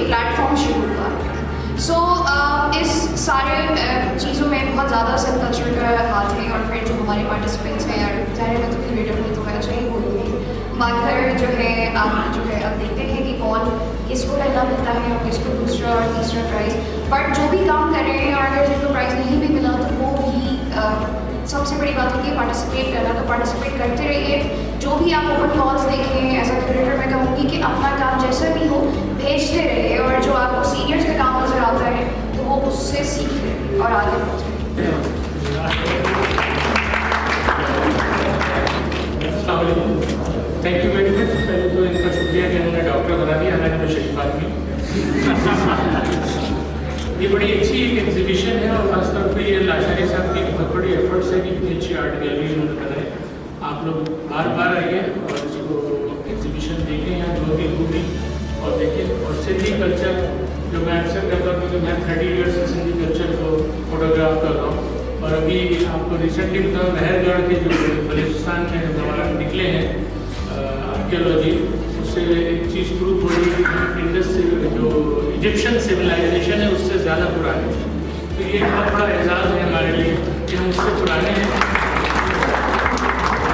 Platform शुरू हुआ है। सो इस सारे चीज़ों में बहुत ज़्यादा सन कल्चर का हाथ है, और फिर जो हमारे पार्टिसिपेंट्स हैं, और ज़ाहिर है तो क्यूरेटर में तो मैं अच्छा ही बोलूँगी। बाकी जो है आप जो है अब देखते हैं कि कौन किसको पहला मिलता है और किसको दूसरा और तीसरा प्राइज़। बट जो भी काम कर रहे हैं और अगर जिनको प्राइज़ नहीं भी मिला तो वो भी सबसे बड़ी बात होती है पार्टिसिपेट करना, तो पार्टिसिपेट करते रहिए। जो भी आप ओपन कॉल्स देखें, एज अ क्यूरेटर मैं कहूँगी कि अपना काम जैसा भी हो भेजते रहिए, और जो आपको सीनियर्स का काम नजर आता है तो वो उससे सीखें और आगे बढ़ें। Thank you very much. पहले तो इनका शुक्रिया कि उन्होंने डॉक्टर बना दिया, हालांकि मैं शरीफ आदमी। ये बड़ी अच्छी एग्जीबिशन है, और खासतौर पर ये लाशारी साहब की बहुत बड़ी एफर्ट्स है कि इतनी अच्छी आर्ट गैलरी उन्होंने बनाई। आप लोग बार बार आइए और इसको एग्जीबिशन देखें, यहाँ जो भी होगी और देखें। और सिंधी कल्चर जो मैं अक्सर करता हूँ, क्योंकि मैं 30 ईयर्स से सिंधी कल्चर को फोटोग्राफ कर रहा हूँ। और अभी आपको रिसेंटली बताऊँ, नहरगढ़ के जो बलूचिस्तान में जवाहर निकले हैं आर्कियोलॉजी, उससे एक चीज़ प्रूव हो रही है, इंडस जो इजिप्शियन सिविलाइजेशन है उससे ज़्यादा पुरानी है। तो ये बहुत बड़ा एजाज़ है हमारे लिए कि हम उससे पुराने हैं।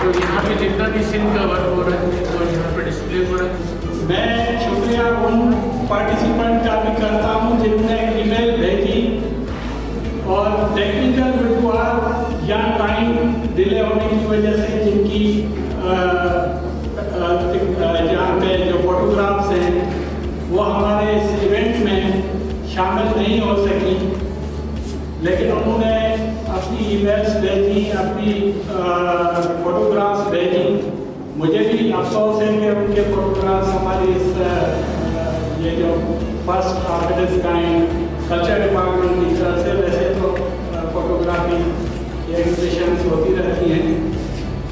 तो यहाँ पे जितना भी सिंध का वर्क हो रहा है वो यहाँ पर डिस्प्ले हो रहा है। मैं शुक्रिया उन पार्टिसिपेंट का भी करता हूँ जिन्होंने ईमेल भेजी, और टेक्निकल विद्वान या टाइम डिले होने की वजह से जिनकी जहाँ पे जो फोटोग्राफ्स हैं वो हमारे इस इवेंट में शामिल नहीं हो सकी, लेकिन उन्होंने अपनी ईमेल्स भेजी, अपनी फोटोग्राफ्स भेजी। मुझे भी अफसोस है कि उनके फोटोग्राफ्स हमारी इस ये जो first of its kind culture department की तरफ से, वैसे तो फोटोग्राफी एग्जीबिशंस होती रहती हैं,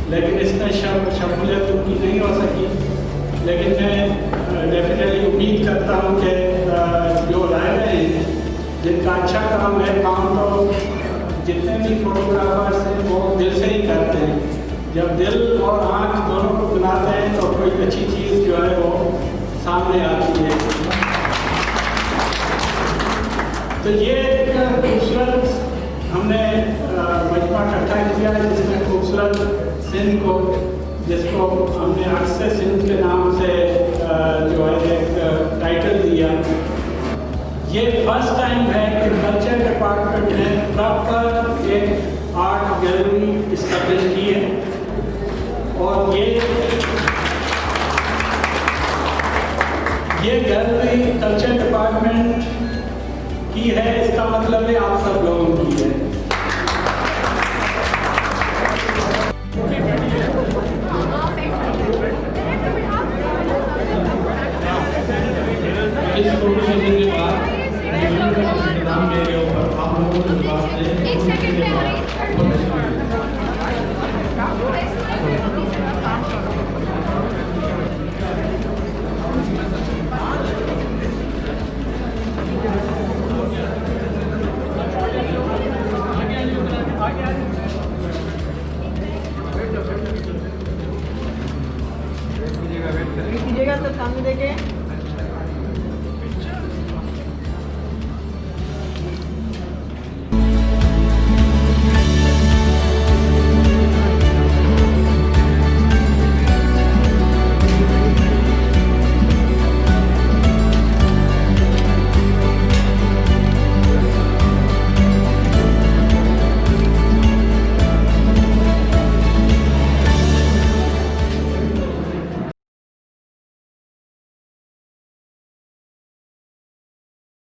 लेकिन इसमें शमूलियत उनकी नहीं हो सकी। लेकिन मैं डेफिनेटली उम्मीद करता हूँ कि जो रह रहे हैं जिनका अच्छा काम है, काम तो जितने भी फोटोग्राफर्स हैं वो दिल से ही करते हैं। जब दिल और आँख दोनों को मिलाते हैं तो कोई अच्छी चीज़ जो है वो सामने आती है। तो ये एक खूबसूरत हमने मजमा इकट्ठा किया है, जिसमें खूबसूरत सिंध को, जिसको हमने अक्सर सिंध के नाम से जो है एक टाइटल दिया। ये फर्स्ट टाइम है कि कल्चर डिपार्टमेंट ने प्रॉपर एक आर्ट गैलरी इस्टेब्लिश की है, और ये गैलरी कल्चर डिपार्टमेंट की है, इसका मतलब है आप सब लोगों की है। इस फोटो सेशन के बाद नाम मेरे ऊपर आप लोगों को विश्वास कीजिएगा तो सामने देखें।